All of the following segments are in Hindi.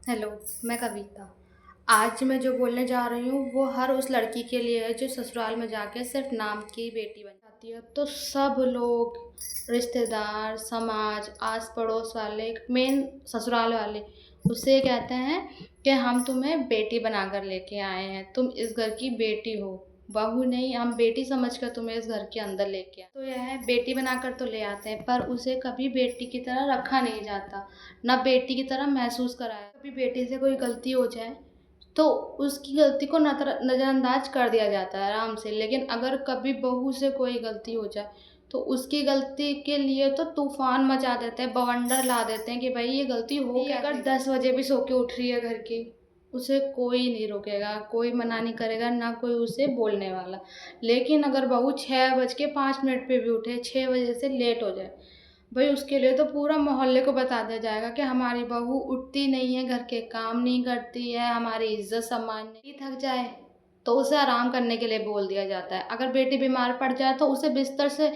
हेलो, मैं कविता। आज मैं जो बोलने जा रही हूँ वो हर उस लड़की के लिए है जो ससुराल में जाके सिर्फ नाम की बेटी बन जाती है। तो सब लोग, रिश्तेदार, समाज, आस पड़ोस वाले, मेन ससुराल वाले उससे ये कहते हैं कि हम तुम्हें बेटी बनाकर लेके आए हैं, तुम इस घर की बेटी हो, बहू नहीं, हम बेटी समझकर तुम्हें इस घर के अंदर लेके आए। तो यह है, बेटी बनाकर तो ले आते हैं पर उसे कभी बेटी की तरह रखा नहीं जाता, ना बेटी की तरह महसूस कराया। कभी बेटी से कोई गलती हो जाए तो उसकी गलती को नज़रअंदाज कर दिया जाता है आराम से, लेकिन अगर कभी बहू से कोई गलती हो जाए तो उसकी गलती के लिए तो तूफान मचा देते हैं, बवंडर ला देते हैं कि भाई ये गलती हो कैसे। अगर 10 बजे भी सो के उठ रही है घर की, उसे कोई नहीं रोकेगा, कोई मना नहीं करेगा, ना कोई उसे बोलने वाला। लेकिन अगर बहू 6:05 पे भी उठे, 6 बजे से लेट हो जाए, भाई उसके लिए तो पूरा मोहल्ले को बता दिया जाएगा कि हमारी बहू उठती नहीं है, घर के काम नहीं करती है, हमारी इज्जत सम्मान नहीं। थक जाए तो उसे आराम करने के लिए बोल दिया जाता है। अगर बेटी बीमार पड़ जाए तो उसे बिस्तर से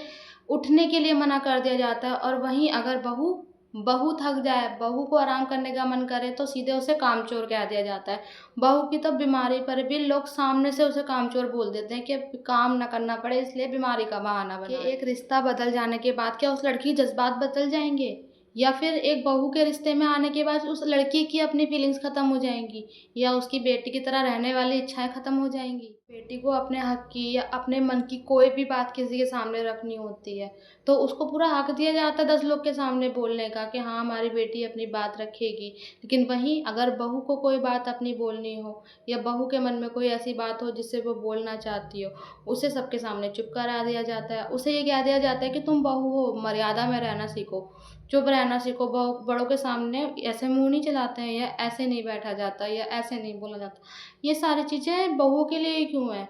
उठने के लिए मना कर दिया जाता है। और वहीं अगर बहू बहू थक जाए, बहू को आराम करने का मन करे तो सीधे उसे कामचोर कह दिया जाता है। बहू की तो बीमारी पर भी लोग सामने से उसे कामचोर बोल देते हैं कि काम ना करना पड़े इसलिए बीमारी का बहाना बना। कि एक रिश्ता बदल जाने के बाद क्या उस लड़की के जज्बात बदल जाएंगे, या फिर एक बहू के रिश्ते में आने के बाद उस लड़की की अपनी फीलिंग्स खत्म हो जाएंगी, या उसकी बेटी की तरह रहने वाली इच्छाएं खत्म हो जाएंगी। बेटी को अपने हक की या अपने मन की कोई भी बात किसी के सामने रखनी होती है तो उसको पूरा हक दिया जाता है 10 लोग के सामने बोलने का कि हाँ हमारी बेटी अपनी बात रखेगी। लेकिन वहीं अगर बहू को कोई बात अपनी बोलनी हो, या बहू के मन में कोई ऐसी बात हो जिससे वो बोलना चाहती हो, उसे सबके सामने चुप करा दिया जाता है। उसे ये कह दिया जाता है कि तुम बहू हो, मर्यादा में रहना सीखो, चुप रहना सीखो, बड़ों के सामने ऐसे मुंह नहीं चलाते हैं, या ऐसे नहीं बैठा जाता, या ऐसे नहीं बोला जाता। ये सारी चीज़ें बहुओं के लिए क्यों है?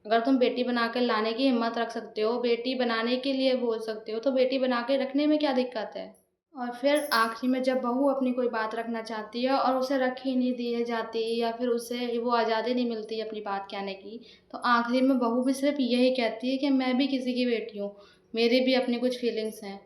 अगर तुम बेटी बना के लाने की हिम्मत रख सकते हो, बेटी बनाने के लिए बोल सकते हो, तो बेटी बना के रखने में क्या दिक्कत है? और फिर आखिरी में जब बहू अपनी कोई बात रखना चाहती है और उसे रख ही नहीं दी जाती, या फिर उसे वो आज़ादी नहीं मिलती अपनी बात कहने की, तो आखिरी में बहू भी सिर्फ यही कहती है कि मैं भी किसी की बेटी हूँ, मेरी भी अपनी कुछ फीलिंग्स हैं।